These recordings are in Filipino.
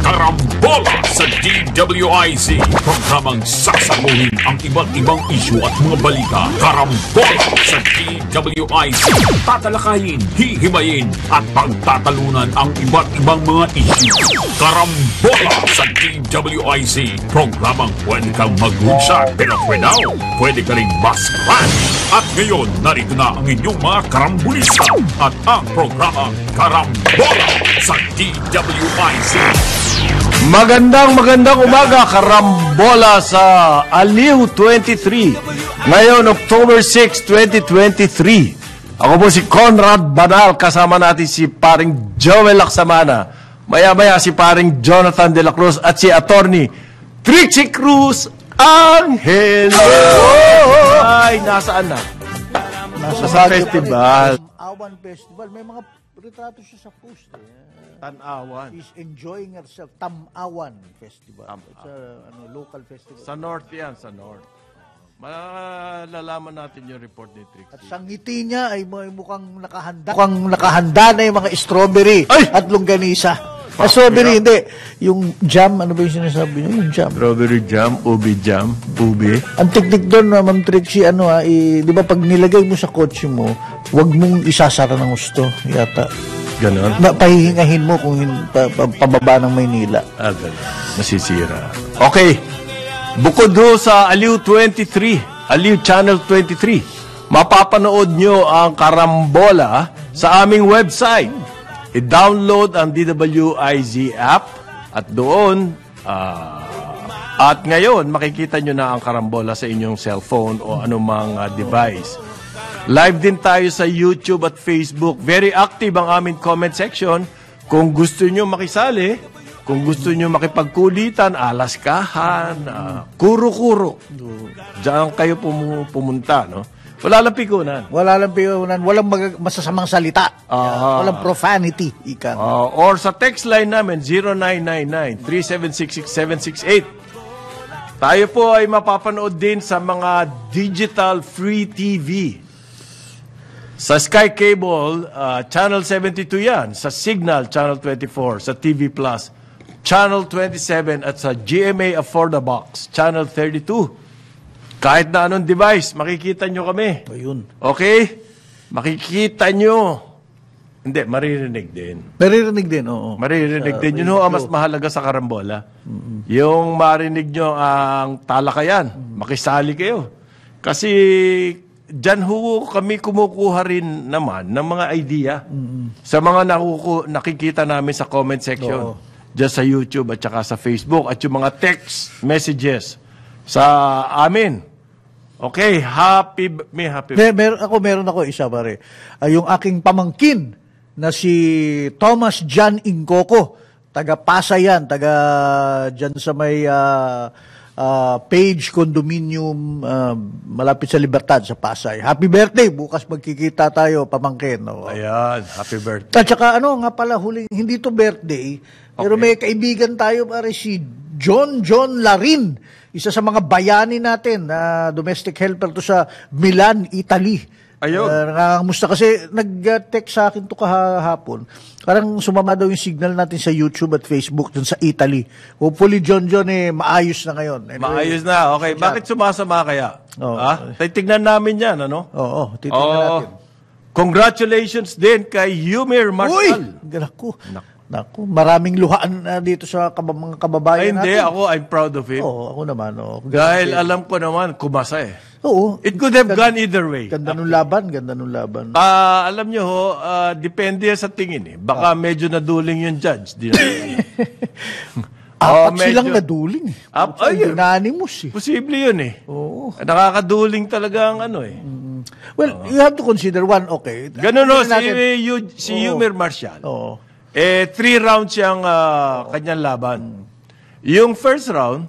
Karambola sa DWIZ. Programang sasaguhin ang iba't ibang isyu at mga balita. Karambola sa DWIZ. Tatalakayin, hihimayin at pagtatalunan ang iba't ibang mga isyu. Karambola sa DWIZ. Programang pwede kang mag-unsa pero pwede ka rin mas-crash. At ngayon, narito na ang inyong mga karambulista at ang programang Karambola sa DWIZ. Magandang umaga, Karambola sa Aliw 23. Ngayon, October 6, 2023. Ako po si Conrad Banal, kasama natin si paring Joel Laksamana. Maya-maya si paring Jonathan De La Cruz at si Attorney Trixie Cruz Angel. Ay, nasaan na? Nasa festival. Awan Festival. May mga retrato siya sa post. Tanawan. She's enjoying herself. Tamawan Festival. It's a local festival. Sa North yan, sa North. Malalaman natin yung report ni Trixie. At sa ngiti niya ay mukhang nakahanda na yung mga strawberry at longganisa. Strawberry, hindi. Yung jam, ano ba yung sinasabi niyo? Yung jam. Strawberry jam, ubi jam, ubi. Ang teknik doon, Ma'am Trixie, di ba pag nilagay mo sa kotse mo, huwag mong isasara ng gusto, yata. Ganon? Pahihingahin mo kung pababa ng Maynila. Ganon. Nasisira. Okay. Bukod do sa Aliw 23, Aliw Channel 23, mapapanood nyo ang Karambola sa aming website. I-download ang DWIZ app at doon at ngayon makikita nyo na ang Karambola sa inyong cellphone o anumang device. Live din tayo sa YouTube at Facebook. Very active ang aming comment section. Kung gusto nyo makisali, kung gusto nyo makipagkulitan, alaskahan, kuro-kuro, diyan kayo pumunta, no? Wala lang pikunan. Walang masasamang salita. Walang profanity. Or sa text line namin, 0999-3766768. Tayo po ay mapapanood din sa mga digital free TV. Sa Sky Cable, Channel 72 yan. Sa Signal, Channel 24. Sa TV Plus, Channel 27. At sa GMA Affordabox, Channel 32. Kahit na anong device, makikita nyo kami. Ayun. Okay? Makikita nyo. Hindi, maririnig din. Maririnig din, oo. Maririnig din. Yun ho ang mas mahalaga sa Karambola. Yung marinig nyo ang talakayan. Makisali kayo. Kasi dyan ho kami kumukuha rin naman ng mga idea. Sa mga nakikita namin sa comment section. Dyan sa YouTube at saka sa Facebook. At yung mga text messages sa amin. Okay, meron ako isa pare. Yung aking pamangkin na si Thomas John Ingcoco, taga Pasay yan, taga dyan sa may Page Condominium malapit sa Libertad sa Pasay. Happy birthday, bukas magkikita tayo pamangkin. Ayan, happy birthday. At saka nga pala huling, hindi to birthday, pero may kaibigan tayo pare si John Larin. Isa sa mga bayani natin na domestic helper to sa Milan, Italy. Ayun. Nangangamusta kasi nag-text sa akin to kahapon. Parang sumama daw yung signal natin sa YouTube at Facebook dun sa Italy. Hopefully, John, maayos na ngayon. Anyway, maayos na. Okay. Bakit sumasama kaya? Tignan namin yan, ano? Oo, titignan natin. Congratulations din kay Yumir Marshall. Uy! Naku, maraming luhaan dito sa mga kababayan natin. Hindi, I'm proud of him. Oo, ako naman. Dahil alam ko naman, kumasa eh. Oo. It could have gone either way. Ganda nung laban. Alam nyo ho, depende sa tingin eh. Baka medyo naduling yung judge. Apat silang naduling eh. Unanimous eh. Posible yun eh. Oo. Nakakaduling talaga ang ano eh. Well, you have to consider one, okay. Ganun ho, si Yumir Marshall. Oo. 3 rounds siyang kanyang laban. Yung first round,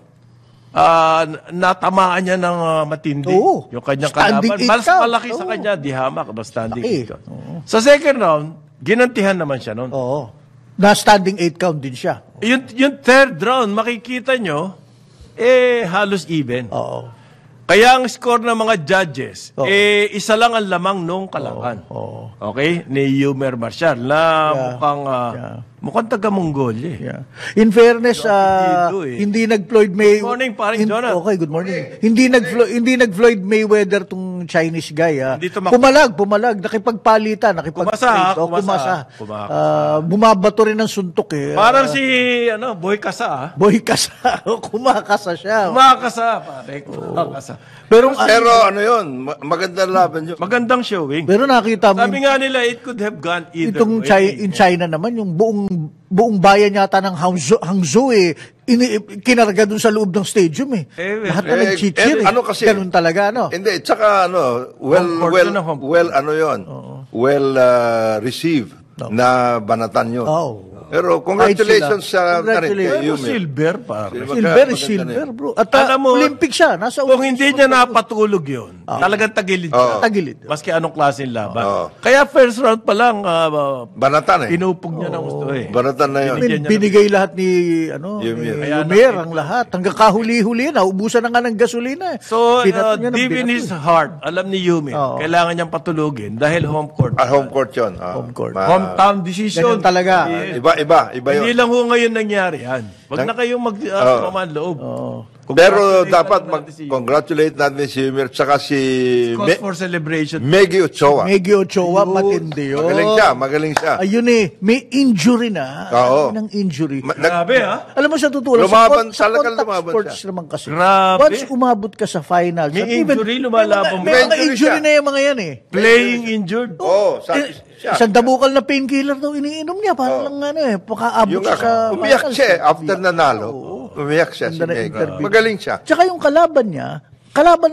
natamaan niya ng matindi. Yung kanyang kalaban. Mas malaki sa kanya, di hamak, standing 8 count. Sa second round, ginantihan naman siya noon. Oo. Na standing 8 count din siya. Yung third round, makikita nyo, halos even. Oo. Kaya ang score ng mga judges, isa lang ang lamang nung kalaban. Okay? Ni Yumer Marshall na mukhang taga-Mongolia. Yeah. In fairness, hindi nag-Floyd Mayweather. Good morning, paring Jonah. Okay, good morning. Hindi nag-Floyd Mayweather tong Chinese guy. Hindi Pumalag. Nakipagpalitan, kumasa. Bumabato rin ng suntok eh. Parang si Boy Kasa. Boy Kasa. Kumakasa siya. Pare. Kumakasa. Pero ano yun? Magandang laban yun. Magandang showing. Pero nakita mo Sabi nga nila, it could have gone either itong way. in China naman, yung buong bayan yata ng Hangzhou kinarga dun sa loob ng stadium eh. Lahat na nag-cheer eh. Kasi, ganun talaga, Hindi, tsaka received na banatan yun. Pero congratulations sa Silver, pare. Silver, bro. At Alam mo, Olympic siya. Nasa kung hindi niya napatulog yun, talagang tagilid siya. Tagilid. Maski anong klaseng laban. Kaya first round pa lang, banatan eh. Pinupog niya ng gusto eh. Banatan na yun. Binigay lahat ni Yumer ang lahat. Hanggang kahuli-huli na, ubusan na nga ng gasolina. So, deep in his heart, alam ni Yumer, kailangan niyang patulugin dahil home court. Home court yun. Home court. Hometown decision. Ganyan talaga. Iba yun. Hindi lang ho ngayon nangyari yan. Wag na kayong loob. Pero dapat mag-congratulate natin si Yumer tsaka si Cause for celebration. Meggy Ochoa. Meggy Ochoa, matindi yun. Magaling siya. Ayun eh, may injury na. Ng injury. Grabe ha? Alam mo sa totoo, sa contact sports naman kasi. Grabe. Once umabot ka sa finals. May injury, lumalaban. May mga injury na yung mga yan eh. Playing injured. Sabi siya. Isang dabukal na painkiller daw iniinom niya. Parang pakaabot siya sa umiyak siya after nanalo. Umiyak siya si Meggy. Magaling siya. Tsaka yung kalaban na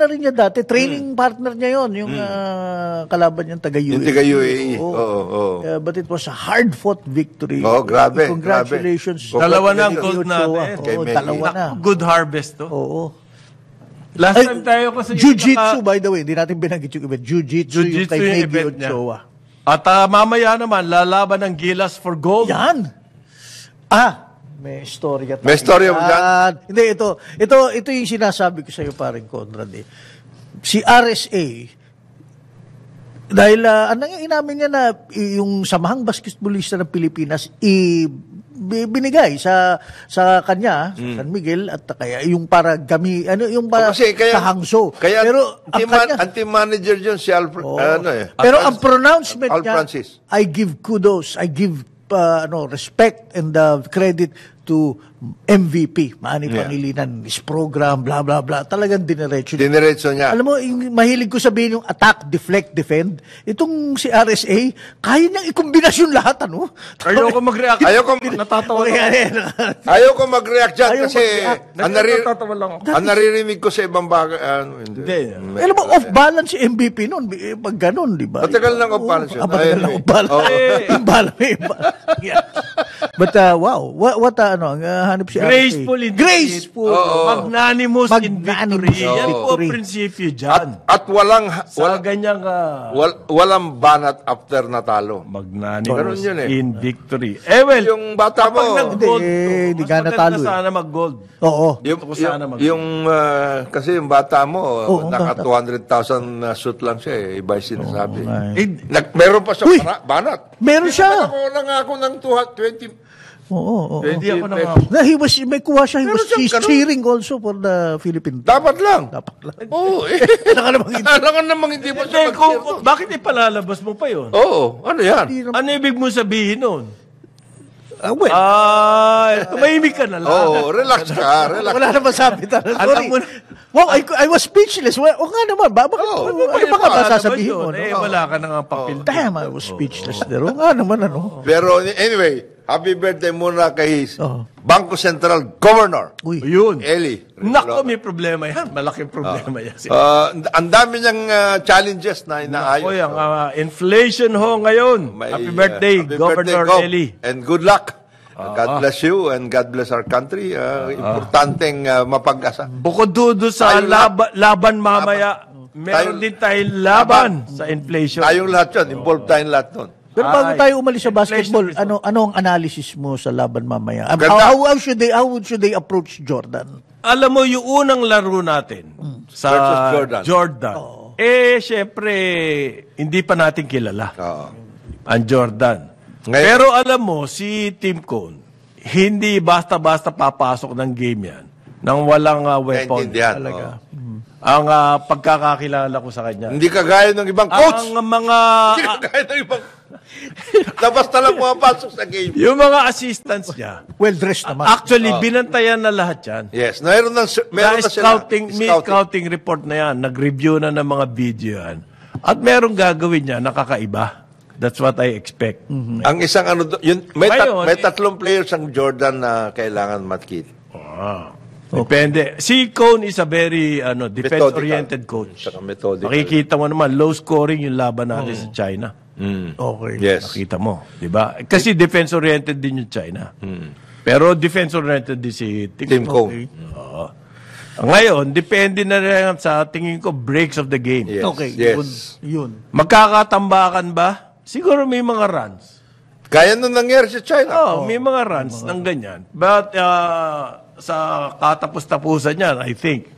rin niya dati. Training partner niya yon, yung kalaban niyang taga-UAE. Yung taga-UAE. But it was a hard-fought victory. Grabe. Congratulations. Dalawa na ang gold natin. Dalawa na. Good harvest to. Oo. Last time tayo kasi Jiu-Jitsu, by the way. Hindi natin binanggit yung event. Jiu-Jitsu yung kay Meggy event niya. Ochoa. At mamaya naman, lalaban ng Gilas for gold. Yan. May storya tayo. May storya mo dyan? Hindi, ito yung sinasabi ko sa iyo, paring Conrad. Si RSA, dahil inamin niya na yung samahang basketballista ng Pilipinas, binigay sa kanya, San Miguel, at kaya yung para sa Hangzhou. Kaya pero ang team manager yun si Alfred. Pero ang pronouncement Al niya, Francis. I give kudos, I give respect and credit to MVP, Manny Pangilinan, his program, blah, blah, blah. Talagang dinerecho niya. Alam mo, mahilig ko sabihin yung attack, deflect, defend. Itong si RSA, kaya niyang ikombinasyon lahat, Ayoko mag-react. Natatawa lang. Ayoko mag-react dyan kasi natatawa lang ako. ang naririnig ko sa ibang bagay. Hindi. Alam mo, off-balance si MVP noon. Pag ganun, di ba? Matagal lang off-balance yun. Matagal lang off-balance. But, wow. What, hanap si Graceful. Magnanimous in victory. Yan po ang prinsipyo dyan. At walang banat after natalo. Magnanimous yun in victory. Well, yung bata mo, hindi ka natalo. Sana mag-gold. Oo. Kasi yung bata mo, naka 200,000 shoot lang siya. Iba yung sinasabi. Meron pa siya banat. Meron siya. Ako lang ako ng 220. Pwede ako na may kuha siya. He's cheering also for the Philippine team. Dapat lang. Oo. Alam namang hindi mo siya mag-cheer. Bakit ipalalabas mo pa yun? Oo. Ano yan? Ano ibig mo sabihin nun? Tumahimik ka na lang. Relax ka. Wala naman sabi talaga. Sorry. Wow, I was speechless. O nga naman, bakit? Ano ba ka sasabihin mo? Wala ka na nga papel. Damn, I was speechless there. O nga naman, Pero anyway, happy birthday muna kay Bangko Sentral Governor. Yun. Eli. Nako, may problema yan. Malaking problema yan. Ang dami niyang challenges na inaayos. Ang inflation ho ngayon. Happy birthday, Governor Eli. And good luck. God bless you and God bless our country. Importanteng mapag-asa. Bukod doon sa laban mamaya, meron din tayong laban sa inflation. Tayong lahat yun. Involved tayong lahat nun. Pero bago tayo umalis sa basketball, ano ang analysis mo sa laban mamaya? How should they approach Jordan? Alam mo, yung unang laro natin, sa versus Jordan. Jordan. Syempre, hindi pa natin kilala ang Jordan. Ngayon, pero alam mo, si Tim Cone, hindi basta-basta papasok ng game yan nang walang weapon. Talaga. Ang pagkakakilala ko sa kanya. Hindi kagaya ng ibang coach. Ang mga... Hindi kagaya ng ibang... Labas na lang pumapasok sa game. Yung mga assistants niya. Well-dressed naman. Actually, binantayan na lahat yan. Yes. Meron na sila. May scouting report na yan. Nag-review na ng mga video yan. At merong gagawin niya, nakakaiba. That's what I expect. Ang isang may tatlong players ang Jordan na kailangan matkit. Depende. Si Cone is a very defense-oriented coach. Makikita mo naman, low scoring yung laban natin sa China. Okay. Yes. Nakita mo, di ba? Kasi defense-oriented din yung China. Pero defense-oriented din si Tim Cone. Ngayon, depende na rin sa tingin ko breaks of the game. Yes. Okay, Yes. yun. Magkakatambakan ba? Siguro may mga runs. Kaya nung nangyari sa China. May mga runs ng ganyan. But sa katapos-tapusan niyan, I think,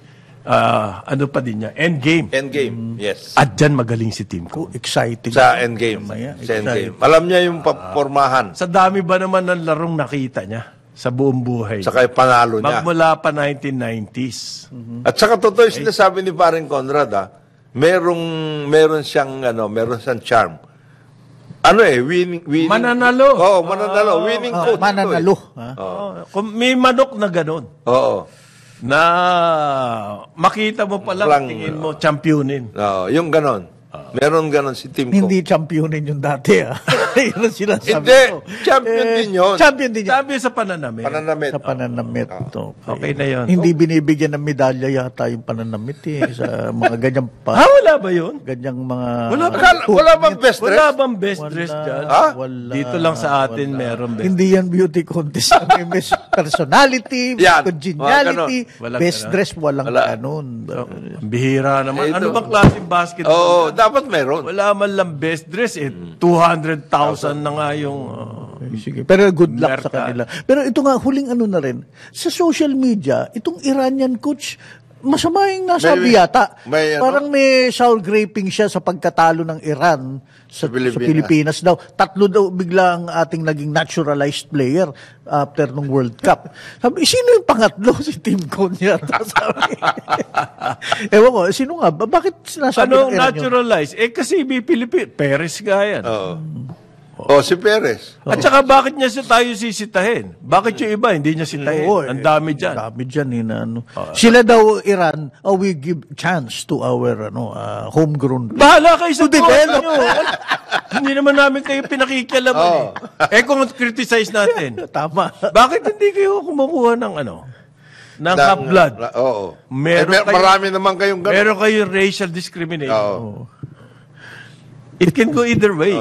ano pa din niya? Endgame. Endgame. Yes. At dyan magaling si Tim Cone. Exciting. Sa endgame. Sa endgame. Alam niya yung pormahan. Sa dami ba naman ng larong nakita niya sa buong buhay? Saka yung panalo niya. Magmula pa 1990s. At saka totoo yung sinasabi ni Paring Conrad, meron siyang charm. Winning. Mananalo. Oo, mananalo. Winning coach. Mananalo. Kung may manok na ganun, Oo. na makita mo pa lang, tingin mo, championin. Oo, yung ganon. Meron ganon si Tim Cone. Hindi championin yung dati. Yun ang sinasabi Hindi. ko. Champion din yun. Champion din yun. Sabi sa pananamit. Pananamit. Sa pananamit. Okay na yun. Hindi binibigyan ng medalya yata yung pananamit sa mga ganyang Wala ba yun? ganyang mga... Wala bang best dress? Wala bang best dress dyan? Wala. Dito lang sa atin meron best. Hindi yan beauty contest. May best personality, Yan. congeniality, Walang best ganon. dress, walang ganun. Ang bihira naman. Ito. Ano bang klaseng basketball? Oo, dapat meron. Wala man lang best dress. 200,000 na nga yung... Sige. Pero good luck sa Merka. kanila. Pero ito nga, huling ano na rin, sa social media, itong Iranian coach, masama yung nasabi yata. Parang may sour graping siya sa pagkatalo ng Iran sa Pilipinas daw. 3 daw bigla ang ating naging naturalized player after nung World Cup. Sabi, sino yung pangatlo? Si Tim Cone yata. Sabi. Ewan ko, sino nga? Bakit sinasabi Anong ng Iran yun? naturalize? Kasi may Perez nga yan. Si Perez. At saka bakit niya tayo sisitahin? Bakit yung iba hindi niya sitahin? Oo, Ang dami dyan. Ang dami dyan. Sila daw, Iran, we give chance to our homegrown. Bahala kayo sa develop. nyo. Hindi naman namin kayo pinakikialaman kung criticize natin, Tama. bakit hindi kayo kumukuha ng ng half-blood? Oo. Meron marami naman kayong ganon. Meron kayong racial discrimination. It can go either way.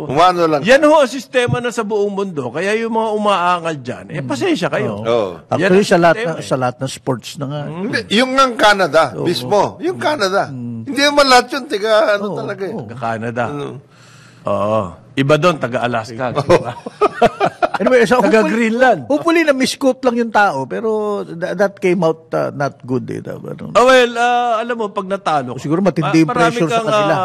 Umano lang. Yan ho ang sistema na sa buong mundo. Kaya yung mga umaangal dyan, pasensya kayo. Actually, sa lahat ng sports na nga. Yung ng Canada, mismo. Yung Canada. Hindi naman lahat yun. Talaga eh. Canada. Oo. Iba doon, taga-Alaska. Anyway, so Taga-Greenland. Hopefully, na-misquote lang yung tao, pero that came out not good. Alam mo, pag natalo, Siguro matindi yung pressure sa kanila.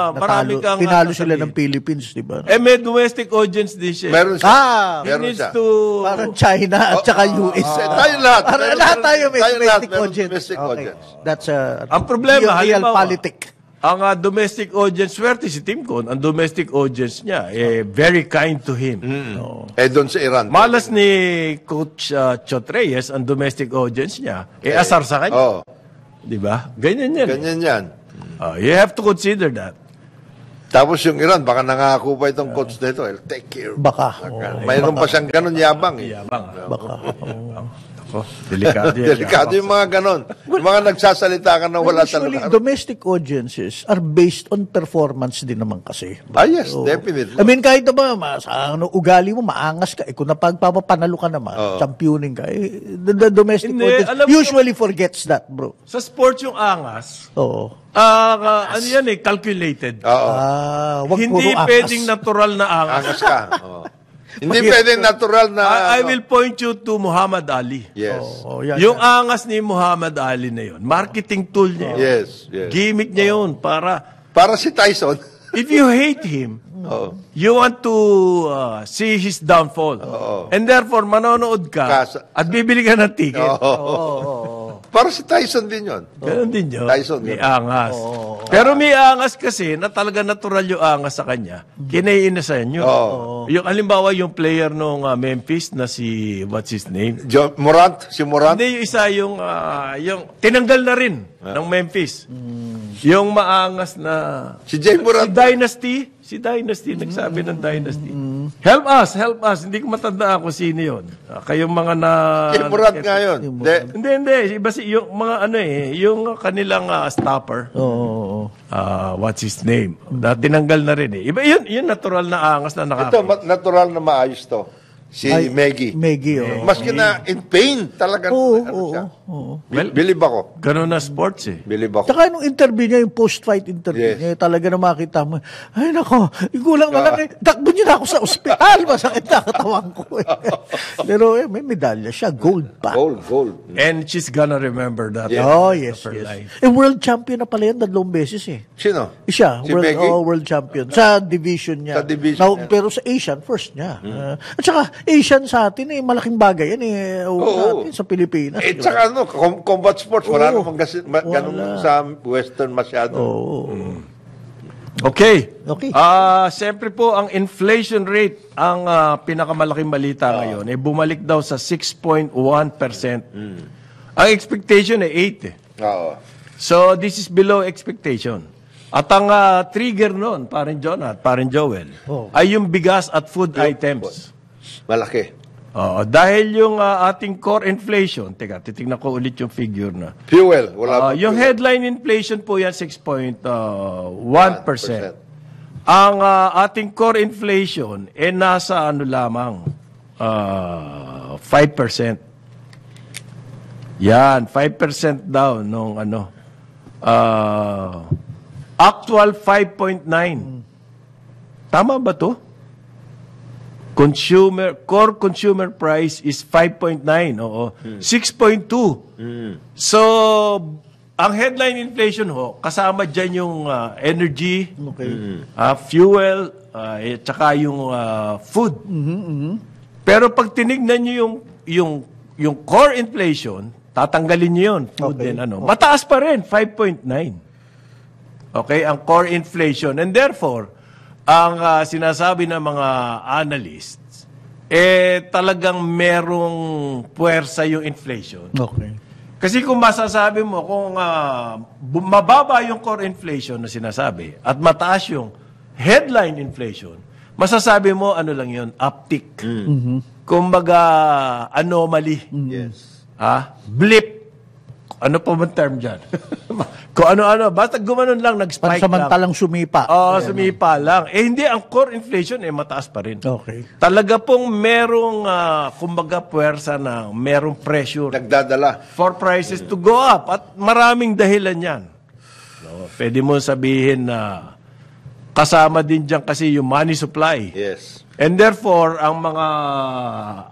Tinalo sila ng Philippines, di ba? may domestic audience din siya. Meron siya. He Meron needs siya. to... Parang China at saka US. Tayo lahat. Lahat tayo may Tayo lahat domestic meron audience. domestic audience. That's Ang problema, real halimbawa, politic. Ang domestic audience, swerte si Tim Cone, ang domestic audience niya, very kind to him. Doon sa Iran. Malas ni Coach Chot Reyes, ang domestic audience niya, asar sa kanya. Di ba? Ganyan yan. Ganyan yan. You have to consider that. Tapos yung Iran, baka nangako pa itong coach nito. I'll take care. Baka. Mayroon pa siyang ganun yabang eh. Baka. Delikado yan. Delikado yung mga ganon. Yung mga nagsasalita ka na wala Usually, talaga. domestic audiences are based on performance din naman kasi. Yes, definitely. I mean, kahit naman, ugali mo, maangas ka. Kung napagpapanalo ka naman, championing ka, the domestic Hindi, audience usually forgets that, bro. Sa sports yung angas, Oo. ano yan calculated. Wag Hindi puro angas. pwedeng natural na angas. Angas ka. Hindi pwede natural na... I will point you to Muhammad Ali. Yes. Yung angas ni Muhammad Ali na yun, marketing tool niya yun. Yes, yes. Gimmick niya yun para, Para si Tyson. if you hate him, you want to see his downfall. And therefore, manonood ka at bibili ka ng ticket. Para si Tyson din yun. Ganun din yun. Tyson, May ganun. angas. Pero may angas kasi na talaga natural yung angas sa kanya. Kinaiinasan nyo. Yung halimbawa yung player nung Memphis na si, what's his name? Morant? Si Morant? Hindi, yung isa yung tinanggal na rin ng Memphis. Yung maangas na... Si Jay Morant? Si Dynasty, nagsabi ng Dynasty. Help us. Hindi ko matandaan kung sino yun. Kayong mga na... Jay Morant nga yun. Hindi. Iba yung mga yung kanilang stopper. What's his name? Tinanggal na rin eh. Iba yun natural na angas na Ito, natural na maayos to. Si Maggie. Maski na in pain, talagang siya. Believe ako. Ganun na sports eh. Believe ako. Tsaka nung interview niya, yung post-fight interview niya, talaga na makita mo, ay nako, igulang na lang, takbo niyo na ako sa ospital, masakit na katawan ko. Pero may medalya siya, gold pa. Gold. And she's gonna remember that. Yes. Life. World champion na pala yan, 2 beses eh. Sino? Siya, Si Maggie? world champion. Sa division niya. Sa division niya. Pero sa Asian, first niya. At saka, Asian sa atin malaking bagay yan natin sa Pilipinas. Tsaka combat sports, wala namang ganun sa Western masyado. Okay. Siyempre po, ang inflation rate, ang pinakamalaking balita ngayon, bumalik daw sa 6.1%. Ang expectation 8 So, this is below expectation. At ang trigger noon, parin John at parin Joel, ay yung bigas at food items. Malaki. Dahil yung ating core inflation, titignan ko ulit yung figure na. Fuel, wala yung headline inflation po yan, 6.1%. Ang ating core inflation, nasa lamang, 5%. Yan, 5% daw nung actual 5.9. Tama ba to? Core consumer price is 5.9, 6.2. So, ang headline inflation kasama dyan yung energy, fuel, tsaka yung food. Pero pag tinignan nyo yung core inflation, tatanggalin nyo yun, food din, mataas pa rin, 5.9. Okay, ang core inflation. And therefore, ang sinasabi ng mga analysts, talagang merong puwersa yung inflation. Okay. Kasi kung masasabi mo, kung mababa yung core inflation na sinasabi at mataas yung headline inflation, masasabi mo, lang yun, uptick. Kumbaga, anomaly. Yes. Blip. Ano pa man term dyan? Kung ano-ano, basta gumanon lang, nag-spike lang. Pansamantalang sumipa. Sumipa lang. Hindi, ang core inflation, mataas pa rin. Okay. Talaga pong merong, kumbaga, puwersa na, merong pressure. Nagdadala. For prices to go up. At maraming dahilan yan. Pwede mo sabihin na kasama din dyan kasi yung money supply. Yes. And therefore, ang mga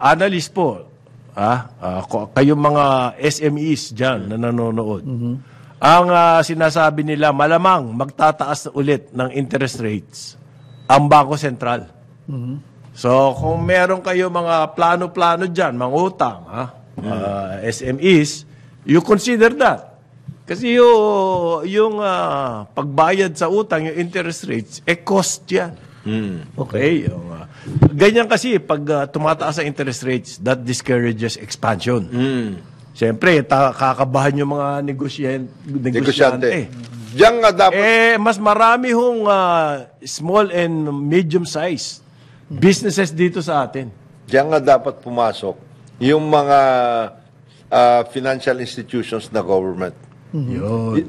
analyst po, kayong mga SMEs dyan na nanonood, ang sinasabi nila, malamang magtataas ulit ng interest rates ang Bangko Sentral. So, kung meron kayo mga plano-plano dyan, mga utang, SMEs, you consider that. Kasi yung pagbayad sa utang, yung interest rates, cost yan. Okay? Ganyan kasi, pag tumataas ang interest rates, that discourages expansion. Siyempre, kakabahan yung mga negosyante. Diyan nga dapat... Mas marami hong small and medium-sized businesses dito sa atin. Diyan nga dapat pumasok yung mga financial institutions na government.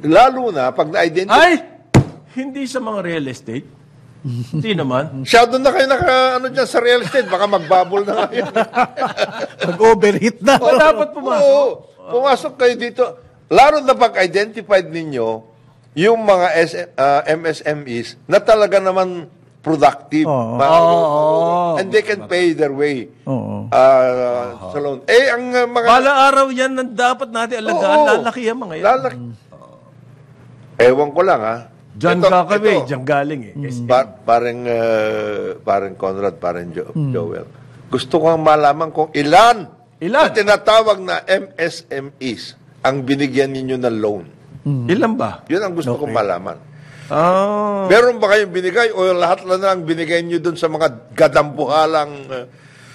Lalo na pag na-identify... Hindi sa mga real estate. Hindi naman. Shadow na kayo dyan sa real estate. Baka magbubble na ngayon. Mag-overheat na. Dapat pumasok. Pumasok kayo dito. Lalo na pag-identified ninyo yung mga MSMEs na talaga naman productive. And they can pay their way sa loan. Ang mga... Bala araw yan na dapat natin alagaan. Lalaki yan mga yan. Lalaki. Ewan ko lang, ha? Diyan ka kami, diyan galing eh. Parang Conrad, parang Joel. Gusto ko malaman kung ilan na tinatawag na MSMEs ang binigyan ninyo ng loan. Ilan ba? Yun ang gusto kong malaman. Meron ba kayong binigay o lahat na lang binigay nyo dun sa mga gadambuhalang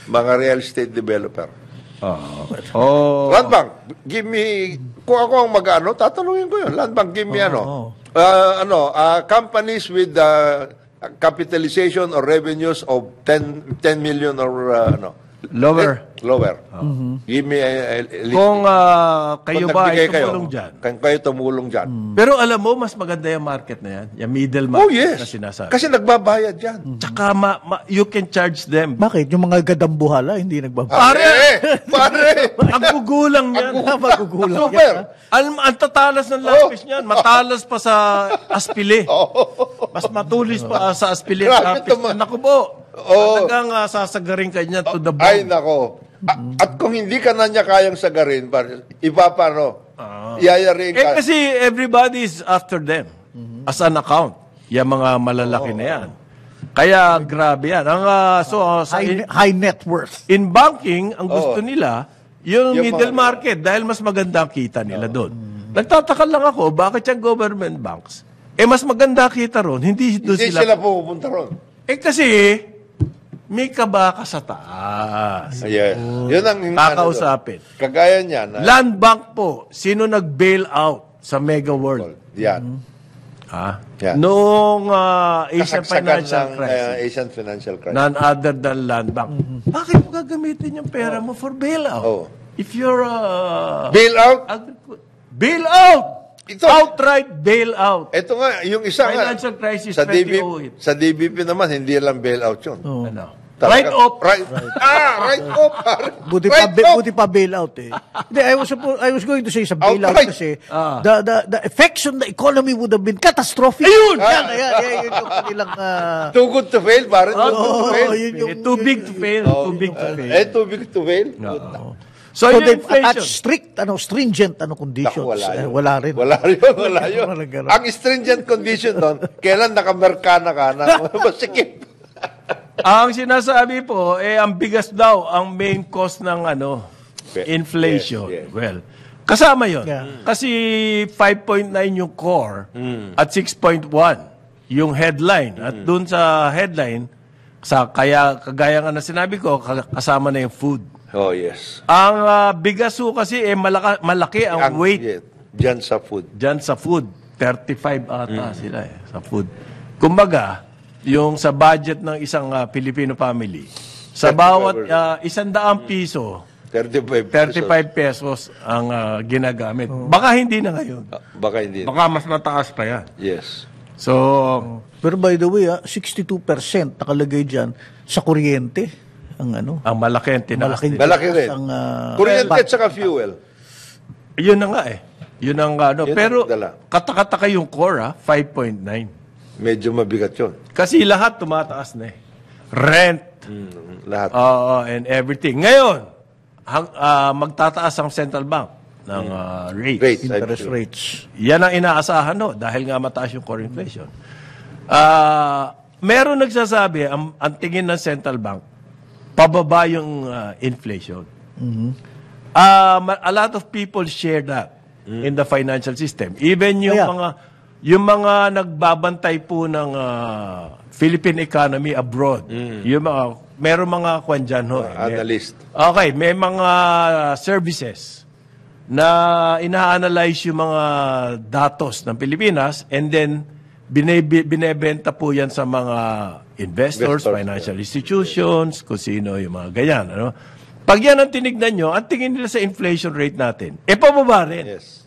mga real estate developer? Land Bank, give me, kung ako ang mag-ano, tatanungin ko yun. Land Bank, give me companies with capitalization or revenues of 10 million or lower. Lower. Give me Kung kayo ba ay tumulong dyan. Kung kayo tumulong dyan. Pero alam mo, mas maganda yung market na yan. Yung middle market na sinasabi. Kasi nagbabayad yan. Tsaka you can charge them. Bakit? Yung mga gadambuhala, hindi nagbabayad. Pare! Ang gugulang yan. Magugulang Super! Ang tatalas ng lapis niyan. Matalas pa sa aspile. Mas matulis pa sa aspile Grabe lapis. naman. Naku po. Talagang sasagarin ka niya to the bone. Ay, nako. At kung hindi ka na niya kayang sagarin, iba pa, Iyayarin ka. Kasi everybody is after them. As an account. Yung mga malalaki na yan. Kaya grabe yan. High net worth. In banking, ang gusto nila, yung middle market. Dahil mas maganda ang kita nila doon. Nagtataka lang ako, bakit yung government banks? Mas maganda kita ron. Hindi sila pupunta ron. Kasi, may kabaka sa taas. Yes. Yun ang kakausapin. Kagaya niya. Land Bank po, sino nag-bail out sa Mega World? Yan. Noong Asian Financial Crisis. Asian Financial Crisis. None other than Land Bank. Bakit mo gagamitin yung pera mo for bailout? If you're bail out? Bail out! Outright bailout. Ito nga, yung isa Financial crisis sa 2008. Sa DBP naman, hindi lang bailout yun. Right off. Right off. Buti pa bailout eh. Hindi, I was going to say sa bailout kasi the effects on the economy would have been catastrophic. Ayun! Yan yung kanilang... Too good to fail, parang Too big to fail. Too big to fail. Too big to fail? So they've attached stringent conditions. Wala rin. Wala yun. Ang stringent condition doon, kailan nakamerkana ka na masikip. Ang sinasabi po, ang bigas daw ang main cause ng inflation. Yes. Well, kasama yon. Kasi 5.9 yung core at 6.1 yung headline. At dun sa headline, kagaya nga na sinabi ko, kasama na yung food. Oh, yes. Ang bigas ho kasi malaki ang weight. Diyan sa food. 35 ata sila sa food. Kumbaga, yung sa budget ng isang Filipino family, sa bawat 100 piso, 35 pesos ang ginagamit. Baka hindi na ngayon. Baka mas mataas pa yan. Yes. So, pero by the way, 62% nakalagay dyan sa kuryente. Ang malaki ang tinaas. Malaki rin. Kuryente at saka fuel. Yun na nga Yun ang pero katakataka yung core 5.9. Medyo mabigat yun. Kasi lahat tumataas na Rent. Lahat. And everything. Ngayon, magtataas ang central bank ng rates. Interest rates. Yan ang inaasahan dahil nga mataas yung core inflation. Meron nagsasabi, ang tingin ng central bank, pababa yung inflation. A lot of people share that in the financial system. Even yung mga nagbabantay po ng Philippine economy abroad. Yung meron mga kwan dyan analyst. Okay, may mga services na ina-analyze yung mga datos ng Pilipinas and then binebenta po yan sa mga investors, financial institutions, kung sino yung mga ganyan. Pag yan ang tinignan nyo, ang tingin nila sa inflation rate natin, pababa rin. Yes.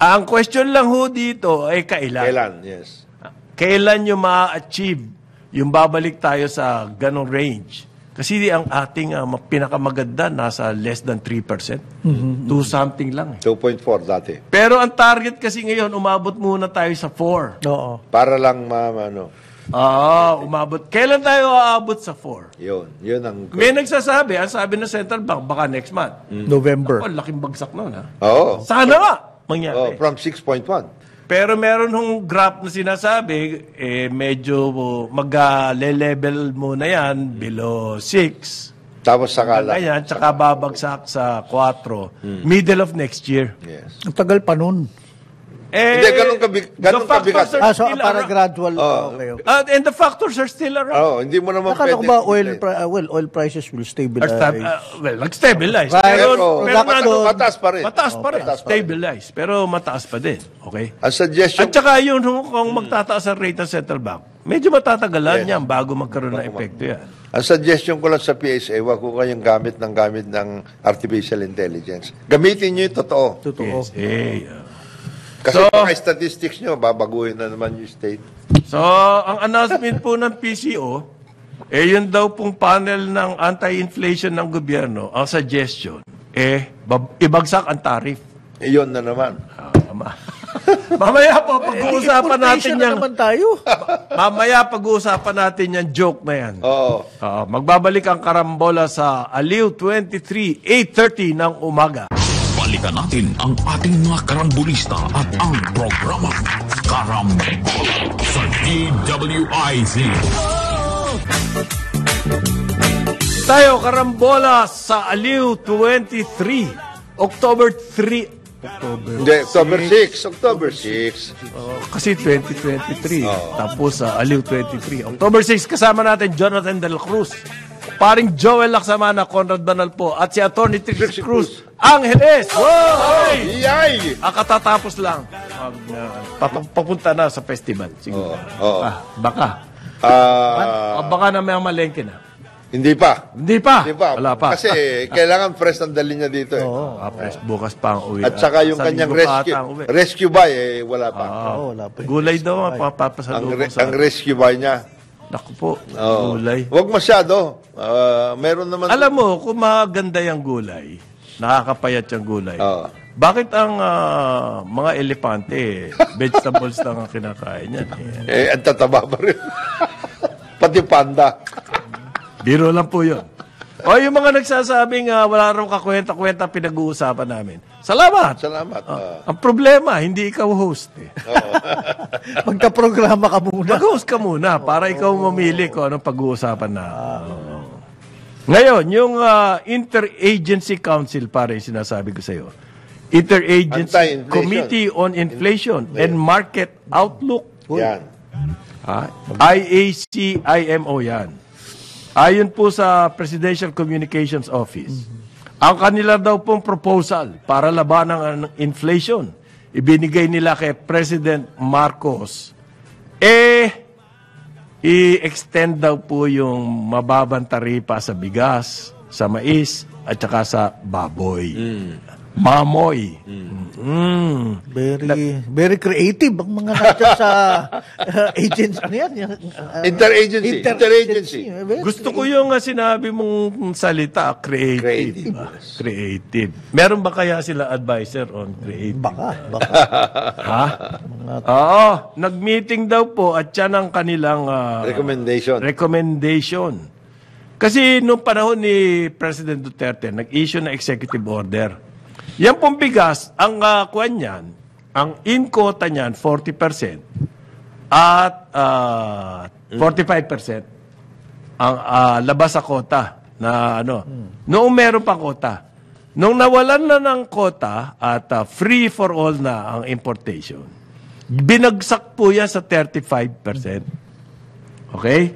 Ang question lang dito ay kailan. Kailan, yes. Kailan nyo ma-achieve yung babalik tayo sa ganong range? Kasi ang ating pinakamaganda nasa less than 3%. 2 something lang 2.4 dati. Pero ang target kasi ngayon, umabot muna tayo sa 4. Oo. Para lang Umabot. Kailan tayo aabot sa 4? Yun ang... May nagsasabi, ang sabi ng Central Bank, baka next month. November. Laking bagsak nun, ha? Oo. Sana nga mangyari. From 6.1. Pero meron hong graph na sinasabi, medyo mag-level muna yan, below 6. Tapos sakala. Ayan, tsaka babagsak sa 4, middle of next year. Yes. Ang tagal pa nun. Hindi, ganun kabigat. So, para gradual. Okay. And the factors are still around. Hindi mo naman Nakala ko ba oil prices will stabilize? Nag-stabilize. Pero mataas pa rin. Mataas pa rin. Stabilize. Pero mataas pa din. Okay? Ang suggestion... At saka yun, kung magtataas ang rate ng Central Bank, medyo matatagalan yan bago magkaroon ng epekto yan. Ang suggestion ko lang sa PSA, wag ko kayong gamit ng artificial intelligence. Gamitin nyo yung totoo. Kasi mga statistics nyo, babaguhin na naman yung state. So, ang announcement po ng PCO, yun daw pong panel ng anti-inflation ng gobyerno, ang suggestion, ibagsak ang tariff. Iyon na naman. Mamaya po, pag-uusapan natin yan. naman tayo. Mamaya pag-uusapan natin yan, joke na yan. Magbabalik ang karambola sa Aliw 23, 8:30 ng umaga. Balikan natin ang ating mga karambulista at ang programa Karambola sa DWIZ. Tayo, karambola sa Aliw 23, October 3. October 6. Kasi 2023. Tapos sa Aliw 23. October 6, kasama natin Jonathan Del Cruz, paring Joel Laksamana, Conrad Banalpo, at si Atty. Trixie Cruz Angeles. Yay! Katatapos lang. Papunta na sa festival. Siguro. Baka. Baka na may malengke na. Hindi pa. Wala pa. Kasi kailangan fresh ang dali niya dito. Fresh. Bukas pa ang uwi. At saka yung kanyang rescue buy, wala pa. Wala pa. Gulay daw, papapasalubong sa... Ang rescue buy niya. Naku po, gulay. Huwag masyado. Meron naman... Alam mo, kung maganda yung gulay, nakakapayat yung gulay, bakit ang mga elepante, vegetables lang ang kinakain yan? Ang tataba pa rin. Pati panda. Biro lang po yun. Yung mga nagsasabing wala raw kakwenta-kwenta pinag-uusapan namin. Salamat. Ang problema, hindi ikaw host. Magka-programa ka muna. Mag-host ka muna para ikaw mamili kung anong pag-uusapan na. Ngayon, yung Interagency Council, pare, sinasabi ko sa iyo. Interagency Committee on Inflation and Market Outlook. Yan. IACIMO yan. Ayon po sa Presidential Communications Office, ang kanila daw pong proposal para labanan ang inflation, ibinigay nila kay President Marcos, i-extend daw po yung mababang taripa sa bigas, sa mais, at saka sa baboy. Mamoy. Very creative ang mga nandiyan sa agents. Ano yan? Interagency. Gusto ko yung sinabi mong salita, creative. Creative. Meron ba kaya sila advisor on creative? Baka. Nag-meeting daw po at yan ang kanilang recommendation. Kasi noong panahon ni President Duterte, nag-issue na executive order. Yan pong bigas, ang kuwan niyan, ang in-quota niyan, 40%, at 45% ang labas sa quota na noong meron pang quota. Noong nawalan na ng quota at free for all na ang importation, binagsak po yan sa 35%. Okay?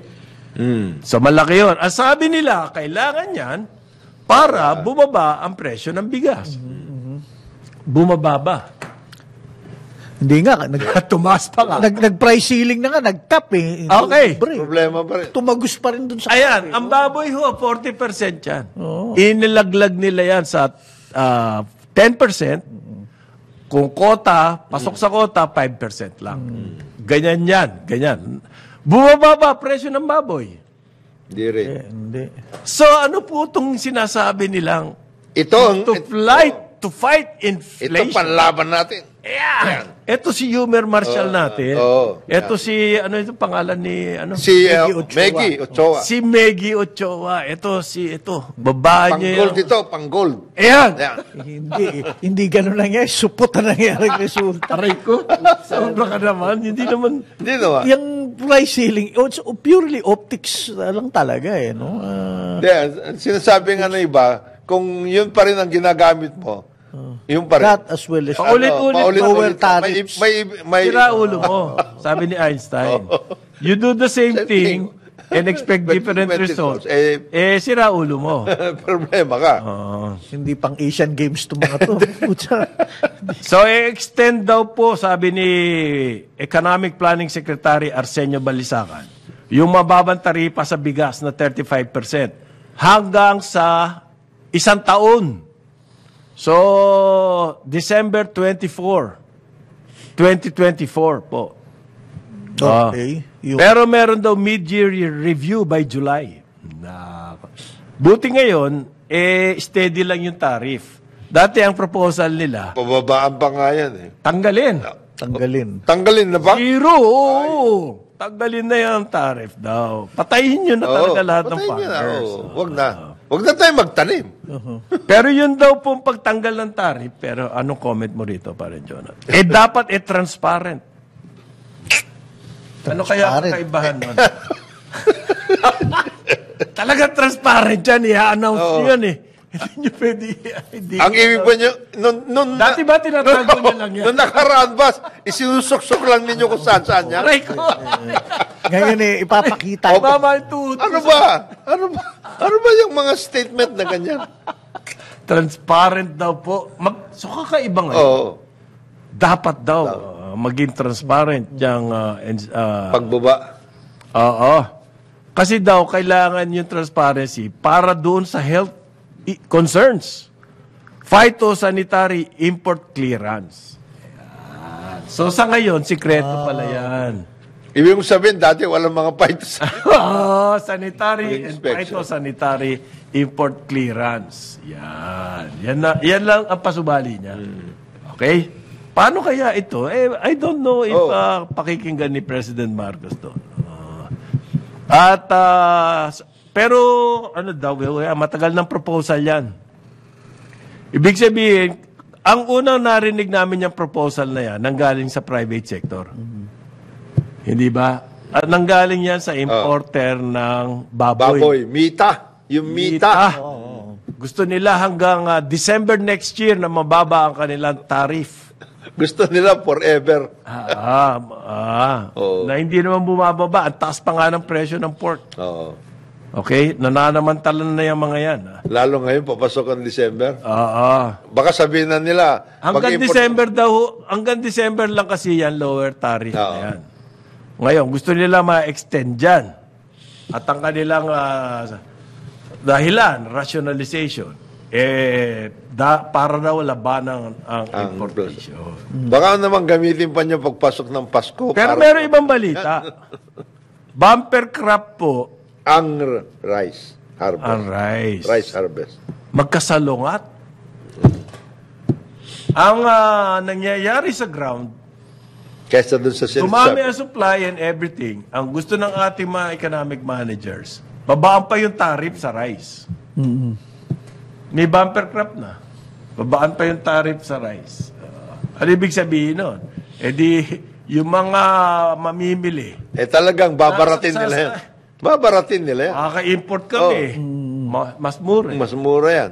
So malaki yun. Ang sabi nila, kailangan yan para bumaba ang presyo ng bigas. Bumaba ba? Hindi nga. Tumaas pa nga. Nag-price ceiling na nga. Nag-cap eh. Okay. Problema pa rin. Tumagos pa rin dun sa... Ayan, ang baboy ho, 40% yan. Inilaglag nila yan sa 10%. Kung quota, pasok sa quota, 5% lang. Ganyan yan. Ganyan. Bumaba ba presyo ng baboy? Hindi rin. Hindi. So ano po itong sinasabi nilang to fight inflation? Ito panlaban natin. Ayan. Ito si Yumer Marshall natin. Ito si, ano ito pangalan ni, ano? Si Meggy Ochoa. Si Meggy Ochoa. Ito, babae niya. Pang-gold ito, pang-gold. Ayan. Yan. Hindi ganun nangyari. Supot na nangyaring resulta. Aray ko. Sobra ka naman. Hindi naman. Hindi naman. Yung price ceiling, it's purely optics lang talaga eh. No? Hindi, sinasabi nga na iba, kung yun pa rin ang ginagamit mo, yun pa rin. That as well as Paulit-ulit. lower tariffs. May Sira ulo mo. Sabi ni Einstein. You do the same thing and expect different results. Sira ulo mo. problema ka. Hindi pang Asian Games to mga to. Pucha. So, extend daw po, sabi ni Economic Planning Secretary Arsenio Balisacan, yung mababang taripa sa bigas na 35% hanggang sa 1 taon. So, December 24, 2024 po. Okay. Pero meron daw mid-year review by July. Buti ngayon, steady lang yung tariff. Dati ang proposal nila, Pababaan pa nga yan eh. tanggalin. Tanggalin na ba? Zero, oo. Tanggalin na yung tariff daw. Patayin nyo na talaga lahat ng patayin farmers. Huwag na. Huwag na tayo magtanim. Pero yun daw pong pagtanggal ng tariff, pero anong comment mo rito, pare Jonathan? Dapat transparent. Ano kaya ang kaibahan nun? Talaga transparent yan, i-announce nyo yan eh. Hindi nyo pwede. Ang ibig ba nyo, Dati ba tinatago nyo lang yan? nung nakaraan ba, isinusuksok lang ninyo kung saan yan? Aray ko. Ngayon ipapakita. Mama, ito. Ano ba yung mga statement na ganyan? Transparent daw po. So kakaiba ngayon. Oo. Dapat daw maging transparent yung Pagbaba. Oo. Kasi daw kailangan yung transparency para doon sa health concerns. Phytosanitary import clearance. Ayan. So sa ngayon, sikreto pala yan. Ibig mo sabihin, dati walang mga fights. Sanitary and Inspection. phytosanitary import clearance. Yan lang ang pasubali niya. Okay? Paano kaya ito? I don't know if pakikinggan ni President Marcos to. Pero ano daw, matagal ng proposal yan. Ibig sabihin, ang unang narinig namin yung proposal na yan, nanggaling sa private sector. Hindi ba? At nanggaling yan sa importer ng baboy. Baboy. Mita. Yung mita. Gusto nila hanggang December next year na mababa ang kanilang tariff. Gusto nila forever. Na hindi naman bumababa. Ang taas pa nga ng presyo ng pork. Oo. Okay? Nananamantalan na yung mga yan. Lalo ngayon, papasok ang December. Oo. Baka sabihin na nila. Hanggang December daw, hanggang December lang kasi yan, lower tariff na yan. Ngayon, gusto nila ma-extend dyan. At ang kanilang dahilan, rationalization, para daw labanan ang importation. Baka naman gamitin pa niya pagpasok ng Pasko. Pero meron ibang balita. Bumper crop po, ang rice harvest. ang rice. Rice harvest. Magkasalungat. Ang nangyayari sa ground, Kesa dun sa tumami ang supply and everything. Ang gusto ng ating mga economic managers, babaan pa yung tariff sa rice. May bumper crop na. Babaan pa yung tariff sa rice. Ano ibig sabihin nun? Yung mga mamimili. Talagang babaratin nila yan. Babaratin nila yan. Kaka-import kami. Mas mura. Mas mura yan.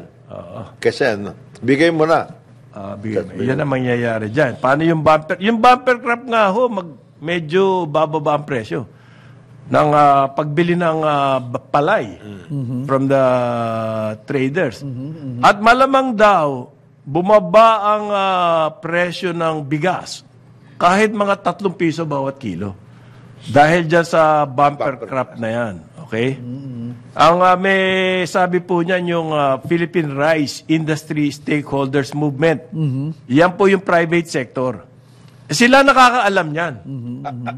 Kasi ano, bigay mo na. Yan ang mangyayari dyan. Paano yung bumper? Yung bumper crop nga ho, medyo bababa ang presyo ng pagbili ng palay from the traders. At malamang daw, bumaba ang presyo ng bigas kahit mga 3 piso bawat kilo. Dahil dyan sa bumper crop na yan. Okay? Ang may sabi po niyan yung Philippine Rice Industry Stakeholders Movement. Yan po yung private sector. Sila nakakaalam yan.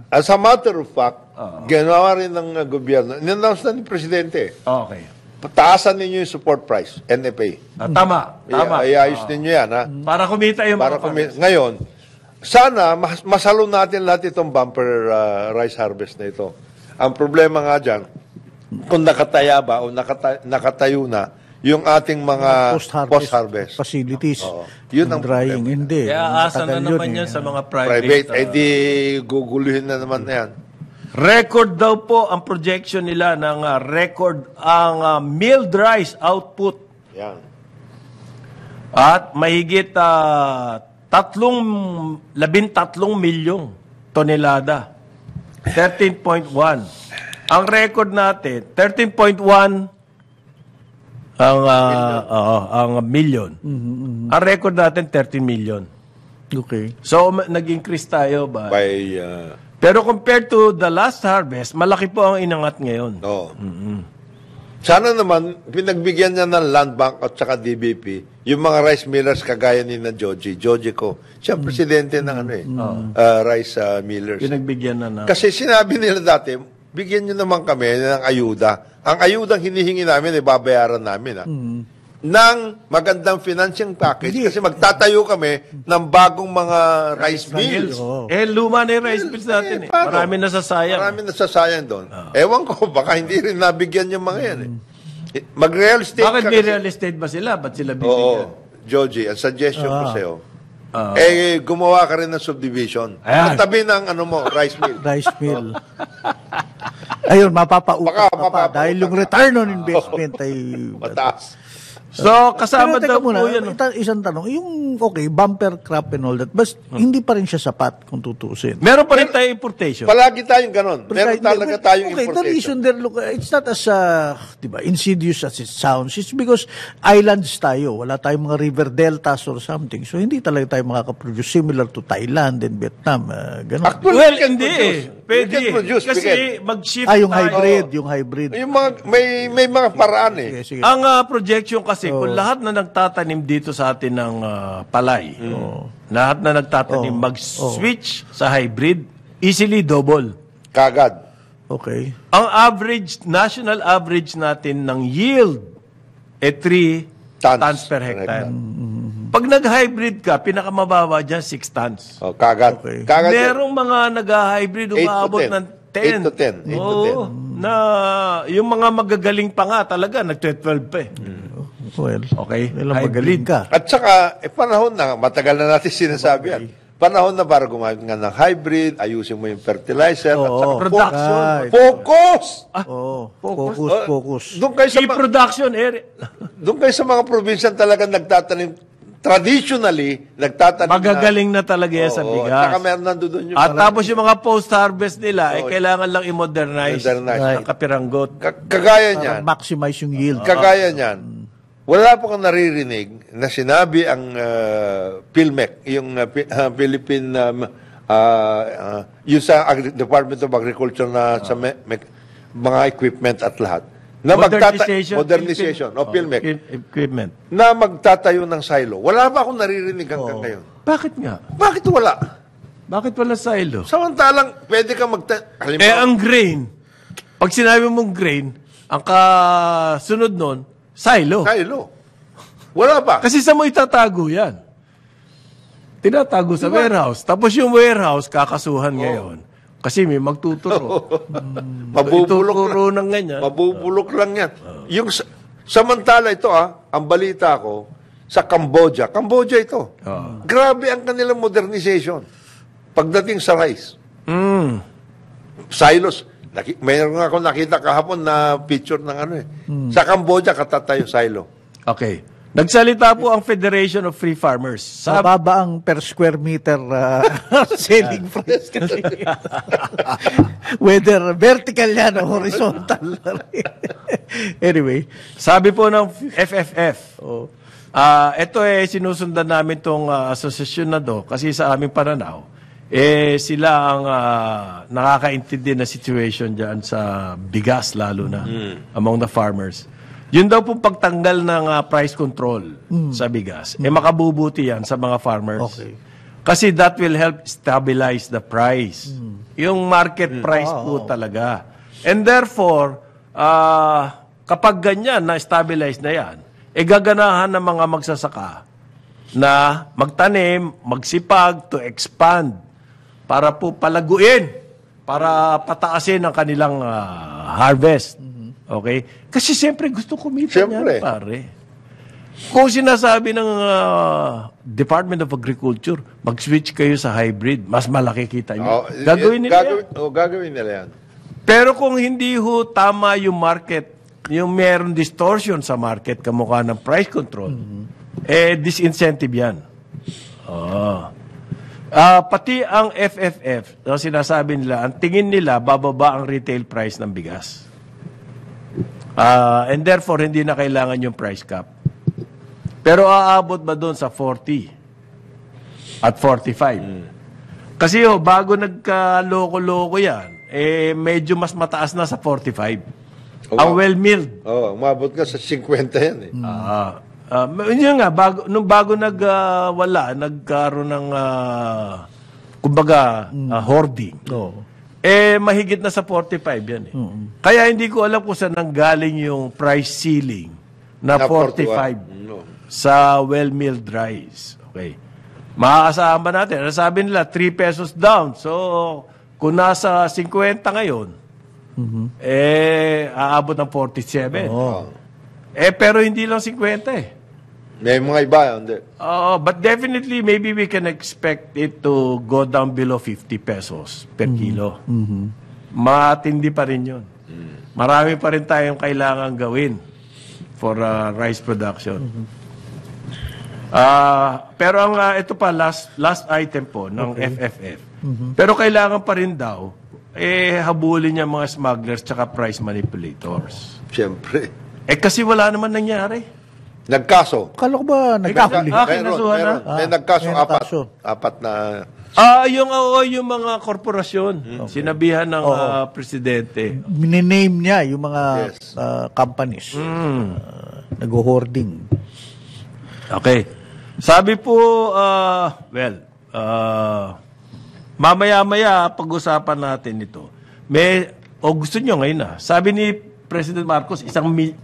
As a matter of fact, ginawa rin ng gobyerno. In-announce na ni Presidente. Okay. Pataasan ninyo yung support price, NFA. Tama. Ayos ninyo yan, ha? Para kumita yung Para mga farmers. ngayon, sana masalo natin lahat itong bumper rice harvest na ito. Ang problema nga dyan, kung nakataya ba o nakatayo na yung ating mga post-harvest facilities. Yun ang drying. Hindi. Kaya asa na Matagal naman yun yan sa mga private. private. Di guguluhin na naman na yan. Record daw po ang projection nila ng record ang milled rice output. Yan. At mahigit 13 milyong tonelada. 13.1. Ang record natin, 13.1 ang million. Ang record natin, 13 million. Okay. So, nag-increase tayo ba? By, Pero compared to the last harvest, malaki po ang inangat ngayon. sana naman, pinagbigyan niya ng Land Bank at saka DBP, yung mga rice millers kagaya ni na Joji ko. Siya ang presidente ng rice millers. Pinagbigyan na. Kasi sinabi nila dati, bigyan nyo naman kami ng ayuda. Ang ayudang hinihingi namin, babayaran namin. Ng magandang financing package kasi magtatayo kami ng bagong mga rice mills. Luma na yung rice mills natin. Marami nasasayang. Marami nasasayang doon. Ewan ko, baka hindi rin nabigyan yung mga yan. Mag-real estate Bakit may real estate ba sila? Ba't sila bibigyan? Joji, ang suggestion ko sa'yo, gumawa ka rin ng subdivision. Ayan. Ang tabi ng rice mill. Rice mill. Ayun, mapapautak Baka pa dahil yung return on investment ay Mataas. So, kasama Pero teka daw muna, po yan. isang tanong, yung bumper crop and all that, but hindi pa rin siya sapat kung tutusin. Meron pa rin tayo importation. Palagi tayong ganon. Meron talaga tayong the importation. reason there, look, it's not as diba, insidious as it sounds. It's because islands tayo. Wala tayong mga river deltas or something. So, hindi talaga tayo makakaproduce similar to Thailand and Vietnam. Ganon. Actually, Well, we can hindi produce. We Pwede. can produce. Kasi We can. mag-shift Yung tayo. hybrid. Yung hybrid. Yung mga, may mga paraan eh. Sige, sige. Ang projection kasi, kung lahat na nagtatanim dito sa atin ng palay, lahat na nagtatanim, mag-switch sa hybrid, easily double. Kagad. Okay. Ang average, national average natin ng yield, 3 tons per hectare. Pag nag-hybrid ka, pinakamababa dyan, 6 tons. Kagad. Okay. Kagad. Merong mga nag-hybrid, 8 to umaabot 10. ng 10. 8 to 10. 8 to Oo, na yung mga magagaling pa nga talaga, nag-12 pa eh. Well, Okay, ilang hybrid. magaling ka. At saka, panahon na, matagal na natin sinasabi yan. Panahon na para gumamit nga ng hybrid, ayusin mo yung fertilizer, at saka Production. Right. focus! Focus. Doon kayo sa Key production area. doon kayo sa mga probinsya talaga nagtatanim, traditionally, nagtatanim Magagaling na talaga yan sa Oo, bigas. at saka meron nandun yung At tapos yung mga post-harvest nila, kailangan lang i-modernize. Modernize. Ang kapiranggot. kagaya niyan. Maximize yung yield. Kagaya niyan, wala pa kang naririnig na sinabi ang PhilMec, yung Philippine, yung sa Department of Agriculture na sa mga equipment at lahat. Na modernization o PhilMec, Equipment. na magtatayo ng silo. Wala pa akong naririnig hanggang ngayon. Bakit nga? Bakit wala? Bakit wala silo? Samantalang, pwede ka Ang grain, pag sinabi mong grain, ang kasunod nun, silo. silo. Wala pa. Kasi sa mo itatago yan? Tinatago sa warehouse. Tapos yung warehouse, kakasuhan ngayon. Kasi may magtuturo. Mabubulok Ituturo ng ganyan. Mabubulok lang yan. Yung samantala ito ang balita ko sa Cambodia. Cambodia ito. Grabe ang kanilang modernization. Pagdating sa rice. Silos. Mayroon ako nakita kahapon na picture ng Sa Cambodia, katatayo silo. Okay. Nagsalita po ang Federation of Free Farmers. Mababa ang per square meter selling price kasi. Whether vertical yan o horizontal. Anyway. Sabi po ng FFF, ito sinusundan namin itong asosasyon na do kasi sa aming pananaw, sila ang nakakaintindi na situation dyan sa bigas lalo na among the farmers. Yun daw pong pagtanggal ng price control sa bigas, makabubuti yan sa mga farmers. Okay. Kasi that will help stabilize the price. Yung market price po talaga. And therefore, kapag ganyan na-stabilize na yan, gaganahan ng mga magsasaka na magtanim, magsipag to expand para po palaguin, para pataasin ang kanilang harvest. Okay? Kasi siyempre gusto kumita Siyempre. niyan, pare. Kung sinasabi ng Department of Agriculture, mag-switch kayo sa hybrid, mas malaki kita niyo. Gagawin nila yan. Gagawin nila yan. Pero kung hindi ho tama yung market, yung meron distortion sa market, kamukha ng price control, disincentive yan. Pati ang FFF, ang sinasabi nila, ang tingin nila, bababa ang retail price ng bigas. And therefore, hindi na kailangan yung price cap. Pero aabot ba doon sa 40 at 45? Kasi bago nagka-loko-loko yan, medyo mas mataas na sa 45. Ang well-milled. Umabot nga sa 50 yan eh. Yun nga, bago nagkaroon ng, kumbaga, hoarding. Mahigit na sa 45 yan eh. Kaya hindi ko alam kung saan nanggaling yung price ceiling na 45 sa well-milled rice. Okay. Maaasahan ba natin? Sabi nila, 3 pesos down. So, kung nasa 50 ngayon, aabot ng 47. Pero hindi lang 50 eh. May mga iba, hindi. But definitely, maybe we can expect it to go down below 50 pesos per kilo. Matindi pa rin yun. Marami pa rin tayong kailangan gawin for rice production. Pero ang ito pa, last item po ng FFF. Pero kailangan pa rin daw, habulin niya mga smugglers tsaka price manipulators. Siyempre. Kasi wala naman nangyari. Nagkaso. Kala ko ba nagkahuli? Kinasuhan na? May nagkaso, may nagkaso. apat na... yung mga korporasyon, sinabihan ng presidente. Minename niya yung mga companies. Nag-hoarding. Okay. Sabi po, mamaya-maya pag-usapan natin ito. Gusto nyo ngayon na. Sabi ni President Marcos, 100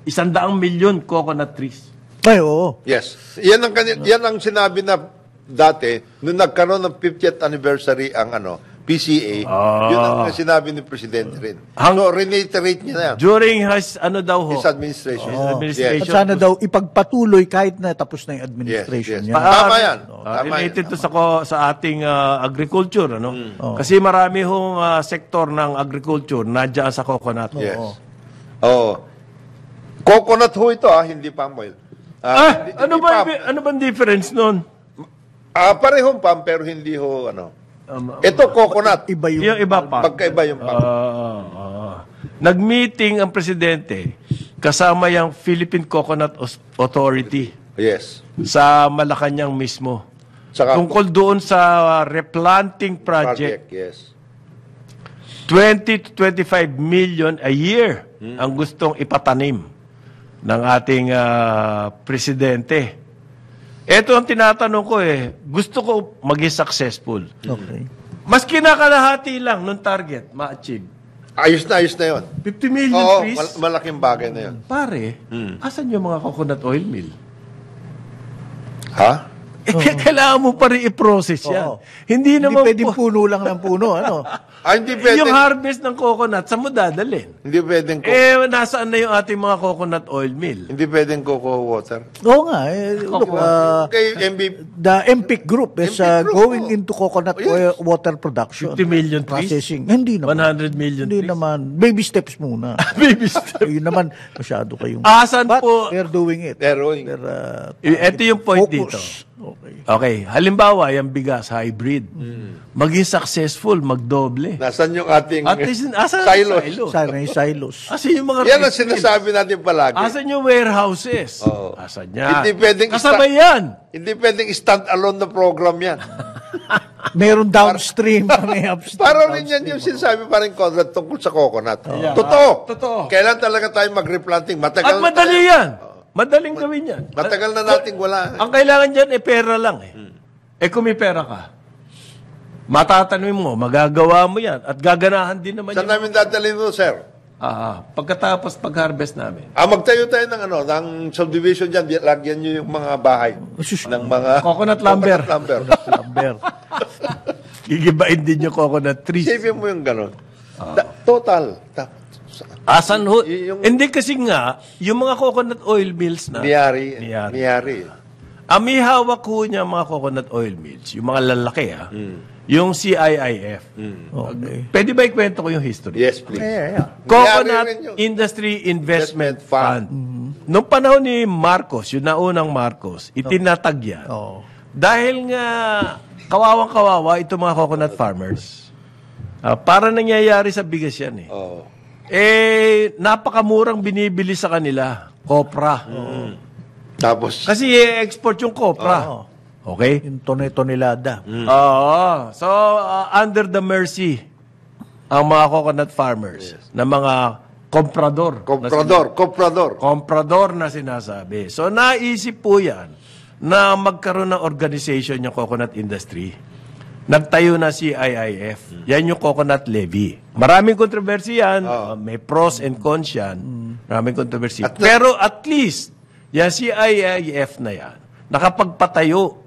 milyon coconut trees. Ay, oo. Yes. Yan ang sinabi na dati, nung nagkaroon ng 50th anniversary ang PCA, yun ang sinabi ni Presidente rin. So, reiterate niya na yan. During his, his administration. At sana daw ipagpatuloy kahit na tapos na yung administration. Yes. Tama yan. Related to sa ating agriculture. Kasi marami hong sektor ng agriculture nandiyan sa coconut. Yes. Coconut ho ito, hindi palm oil. Ano bang difference nun? Parehong palm, pero hindi ho, ito, coconut. Iba yung iba pa. Pagkaiba yung palm. Nag-meeting ang presidente kasama yung Philippine Coconut Authority. Yes. Sa Malacanang mismo. Tungkol doon sa replanting project. Yes. 20 to 25 million a year ang gustong ipatanim ng ating presidente. Ito ang tinatanong ko gusto ko maging successful. Okay. Mas kinakalahati lang nung target ma-achieve. Ayos na yun. 50 million trees. Malaking bagay na yun. Pare, asan yung mga coconut oil mill? Ha? Kailangan mo pa rin i-process yan. Hindi naman pwedeng puno lang ng puno. Hindi pwedeng... Yung harvest ng coconut, saan mo dadalhin? Hindi pwedeng... Nasaan na yung ating mga coconut oil mill? Hindi pwedeng cocoa water. Oo nga. Look, the MPIC Group is going into coconut oil water production. 50 million trees? Processing. Hindi naman. 100 million Hindi trees? naman. Baby steps muna. Baby steps. Yun naman, masyado kayong... Asan But po? they're doing it. Ito yung point focus. dito. Okay. Halimbawa, yung bigas, hybrid. Maging successful, magdoble. Nasaan yung ating At least, asan silos? Sana yung silos. Asan yung mga Yan ang rice mills? sinasabi natin palagi. Asan yung warehouses? Asan yan? Hindi pwedeng kasabay yan. Hindi pwedeng stand-alone na program yan. Meron downstream, may upstream. Para rin yan yung sinasabi pa rin, Conrad, tungkol sa coconut. Yeah. Totoo. Kailan talaga tayo mag-replanting? At Matagal madali yan. Madaling gawin yan. Matagal na nating wala. Ang kailangan dyan, pera lang kung may pera ka, matatanim mo, magagawa mo yan, at gaganahan din naman Saan namin dadalhin mo, sir? Pagkatapos pag-harvest namin. Magtayo tayo ng subdivision dyan. Lagyan nyo yung mga bahay. Ng mga... Coconut lumber. Lumber. Gigibain din yung coconut trees. Isipin mo yung gano'n. Total. Asan ho? Hindi kasi nga, yung mga coconut oil mills na... Miyari. May hawak ho niya mga coconut oil mills, yung mga lalaki yung CIIF. Okay. Pwede ba ikwento ko yung history? Yes, please. Coconut Miyari rin yun. Industry Investment Investment Fund. Fund. Noong panahon ni Marcos, yung naunang Marcos, itinatag yan. Dahil nga, kawawang-kawawa itong mga coconut farmers. Para nangyayari sa bigas yan napakamurang binibili sa kanila. Kopra. Tapos, Kasi i-export yung kopra. Okay? Yung tonelada. Oo. So, under the mercy, ang mga coconut farmers na mga komprador. Komprador na sinasabi. So, naisip po yan na magkaroon ng organization yung coconut industry. Nagtayo na si CIIF. Yan yung coconut levy. Maraming kontrobersy yan. May pros and cons yan. Maraming kontrobersy. Pero at least, yan si CIIF na yan, nakapagpatayo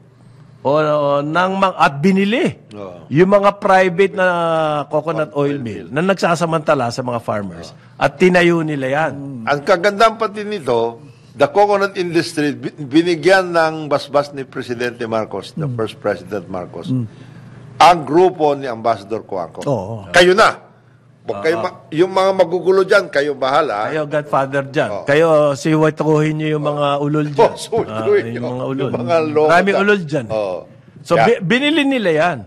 at binili yung mga private na coconut oil mill na nagsasamantala sa mga farmers. At tinayo nila yan. ang kagandang pati nito, the coconut industry, binigyan ng basbas ni Presidente Marcos, the first President Marcos, ang grupo ni Ambassador Coaco. Kayo na. Yung mga magugulo dyan, kayo bahala. Kayo, Godfather dyan. Kayo, siwatuhin nyo yung mga ulol dyan. Yung mga ulol. Maraming ulol dyan. So, binili nila yan.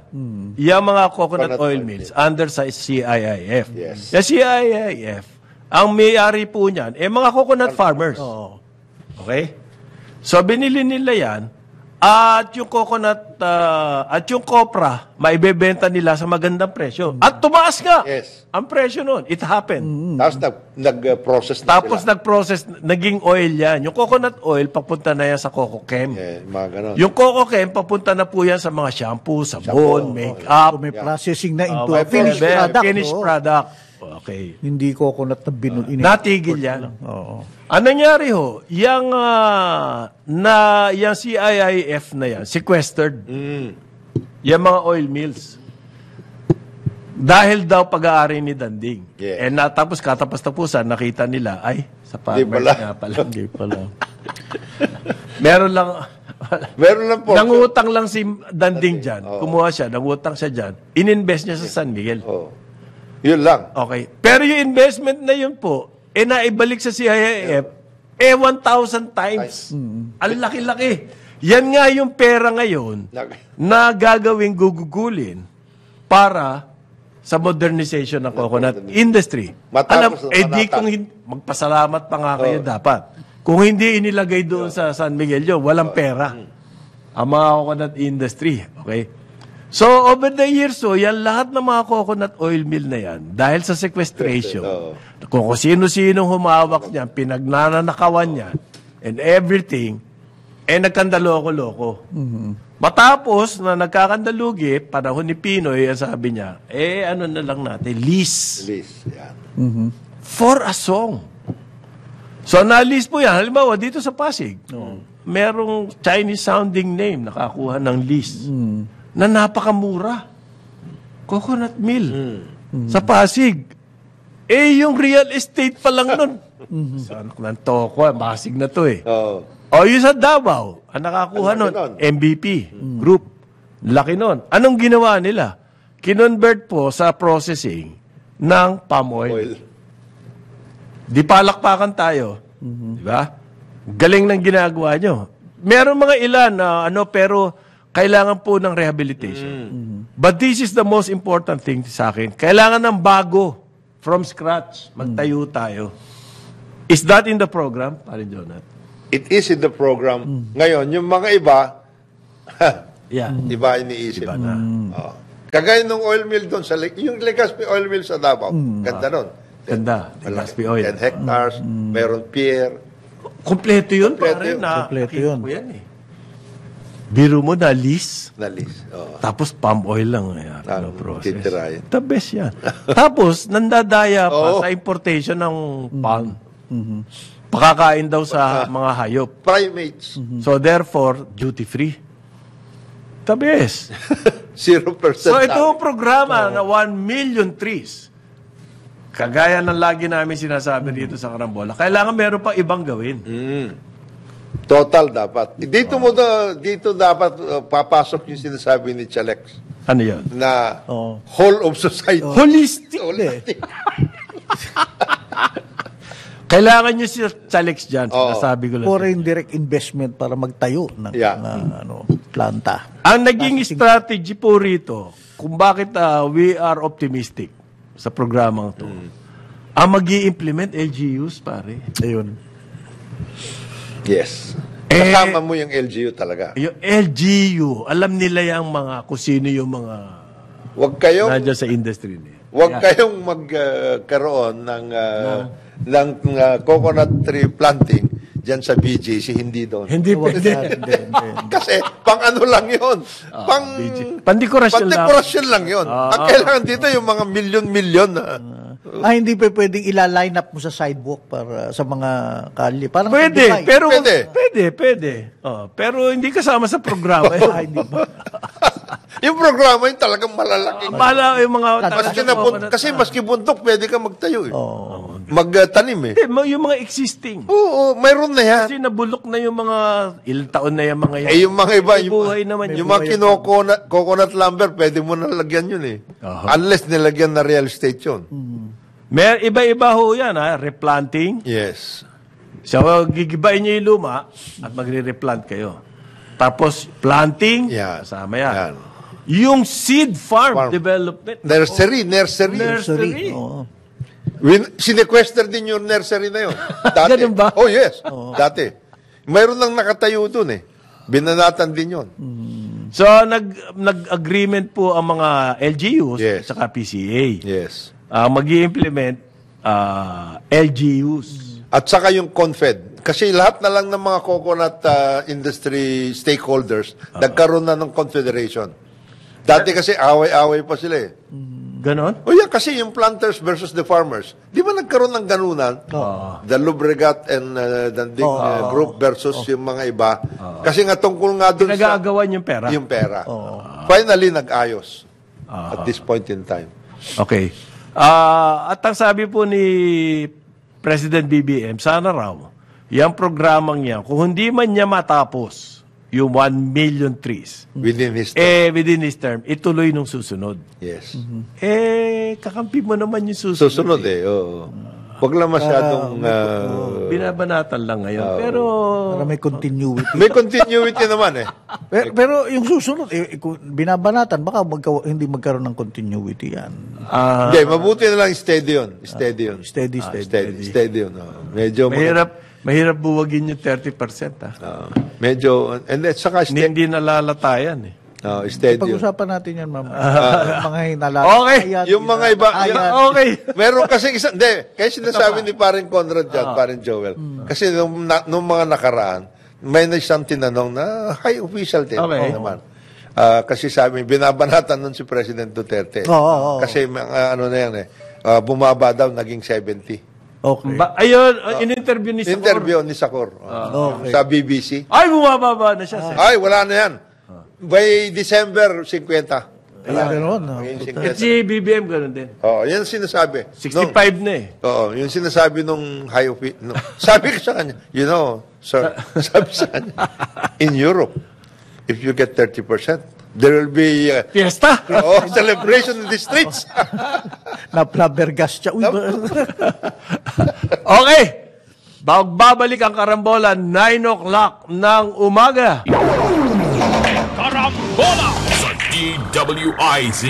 Yung mga coconut oil mills under sa CIIF. Yes. Yung CIIF, ang may-ari po niyan, mga coconut farmers. Okay? So, binili nila yan. At yung coconut, at yung kopra, maibebenta nila sa magandang presyo. At tumaas nga ang presyo nun. It happened. Tapos nag-process na sila. Nag-process, naging oil yan. Yung coconut oil, papunta na yan sa Coco Chem. Mga ganon. Yung Coco Chem, papunta na po yan sa mga shampoo, sabon, make-up. May processing na into a finished product. Finished product. Okay. Hindi coconut na natigil yan. Ang nangyari ho, yung CIIF na yan, sequestered. Yung mga oil mills. Dahil daw pag-aari ni Danding. Tapos katapos-tapusan, nakita nila, sa farmers nga pala. Hindi pala. Meron lang po. Nangutang lang si Danding dyan. Kumuha siya, nangutang siya dyan. Ininvest niya sa San Miguel. Yun lang. Okay. Pero yung investment na yun po, naibalik sa CIIF, 1,000 times. Ang laki-laki. Yan nga yung pera ngayon na gagawing gugugulin para sa modernization ng coconut industry. Magpasalamat pa nga kayo dapat. Kung hindi inilagay doon sa San Miguel yun, walang pera. Ang mga coconut industry. Okay? So, over the years, yan lahat ng mga coconut oil mill na yan, dahil sa sequestration, kung sino-sino humawak niyan, pinagnanakawan niyan, and everything, nagkandaloko-loko. Matapos na nagkakandalugi, panahon ni Pinoy, sabi niya, ano na lang natin, lease. For a song. So, na-lease po yan. Halimbawa, dito sa Pasig, merong Chinese-sounding name, nakakuha ng lease. Na napakamura. Coconut mill. Sa Pasig. Yung real estate pa lang nun. Sa anak ng toko, Pasig na to yung sa Davao, ang nakakuha nun, MVP Group. Laki nun. Anong ginawa nila? Kinonvert po sa processing ng palm oil. Di palakpakan tayo. Di ba? Galing ng ginagawa nyo. Meron mga ilan na pero kailangan po ng rehabilitation. But this is the most important thing sa akin. Kailangan ng bago, from scratch, magtayo tayo. Is that in the program, Parin Jonat? It is in the program. Ngayon, yung mga iba, iba iniisip. Iba na. Kagaya ng oil mill doon, yung Legazpi oil mill sa Davao, ganda nun. Ganda, Legazpi oil. 10 hectares, meron pier. Kompleto yun, Kompleto pare. yun. Kompleto yun. Yan, Biro mo na lease. Nalis. Oo. Tapos palm oil lang process. titirahin. The best yan. Tapos, nandadaya pa Oo. sa importation ng palm. Pakakain daw sa mga hayop. Primates. So, therefore, duty-free. The best. 0% So, ito ang programa na 1 million trees. Kagaya ng lagi namin sinasabi dito sa Karambola, kailangan meron pa ibang gawin. Total dapat. Dito dapat papasok yung sinasabi ni Chalex Ano yun? na Oo. whole of society. Holistic. Hindi. Kailangan nyo si Chalex dyan. Oo. Sinasabi ko lang. Foreign direct investment para magtayo ng Yeah. planta. Ang naging strategy po rito, kung bakit we are optimistic sa programang to, ang mag-i-implement LGUs, pare. Ayun. Yes. Kasama mo yung LGU talaga. Yung LGU, alam nila yung mga, kung sino yung mga Huwag kayong nandiyan sa industry niya. kayong magkaroon ng coconut tree planting diyan sa BGC, hindi doon. Hindi Huwag pwede. na, hindi. Kasi pang ano lang 'yon. Pandekorasyon lang. Pandekorasyon lang 'yon. Ang kailangan dito yung mga milyon-milyon na Hindi pa pwedeng ila-line up mo sa sidewalk para sa mga kalye. Parang sa Pwede, Dubai. pero Pwede. pwede. Oh, pero hindi kasama sa programa. Hindi ba? yung programa yung talagang malalaki. Bala yung mga Kasi maski bundok, pwede ka magtayo. Magtanim eh. yung mga existing. Oo, mayroon na yan. Kasi nabulok na yung mga ilang taon na yung mga yan. Eh, yung mga iba, May buhay naman yung yun. mga coconut lumber, pwede mo na lagyan yun eh. Unless nilagyan na real estate yun. May iba-iba ho yan, replanting. Yes. So, gigibain nyo yung luma at magre-replant kayo. Tapos, planting, Yan. kasama yan. Yan. Yung seed farm, Farm. development. Nursery. Nursery. Oo. Sinequester din yung nursery na yun. Dati. Ganun ba? Oh, yes. Dati. Mayroon lang nakatayo dun eh. Binanatan din yun. So, nag-agreement po ang mga LGUs Yes. at saka PCA. Yes. Mag-i-implement LGUs. At saka yung CONFED. Kasi lahat na lang ng mga coconut industry stakeholders nagkaroon na ng confederation. Dati kasi away-away pa sila eh. Ganon? O yan, kasi yung planters versus the farmers. Di ba nagkaroon ng ganunan? The Lubregat and the group versus yung mga iba. Kasi nga tungkol nga dun sa Pinag-aagawan yung pera. yung pera. Finally, nag-ayos at this point in time. Okay. At ang sabi po ni President BBM, sana raw, yung programang yan, kung hindi man niya matapos yung 1 million trees, Within his time. within his term, ituloy nung susunod. Yes. Kakampi mo naman yung susunod. Susunod eh. Oo. Huwag lang masyadong... Binabanatan lang ngayon. Pero, Para may continuity. may continuity naman eh. Pero yung susunod, kung binabanatan, baka hindi magkaroon ng continuity yan. Hindi, mabuti na lang steady yun. Steady yun. Steady. Steady yun. Medyo... mahirap buwagin yung 30%. medyo... And then, saka steady. Hindi nalalatayan eh. Steady yun. Pag-usapan natin yan, ma'am. Mga hinala. Okay. Yung mga iba... Okay. Meron kasi isa... Hindi, kaya sinasabi ni Paring Conrad dyan, Paring Joel. Kasi nung mga nakaraan, may isang tinanong na high official din naman. Kasi sabi, binabanatan nun si President Duterte. Oo. Kasi ano na yan eh, bumaba daw, naging 70. Okay. Ayun, in-interview ni Sakor. Interview ni Sakor sa BBC. Ay, bumababa na siya. sir. Ay, wala na yan. By December 50. Kaya gano'n. At si BBM ganun din. Yan sinasabi. 65 na eh. Yung sinasabi nung high official. Sabi ko sa kanya, sir, sabi sa kanya, in Europe, if you get 30%, there will be Fiesta. celebration in the streets. Nabergas siya. Uy, Okay. Babalik ang karambola 9 o'clock ng umaga. Karambola sa DWIZ.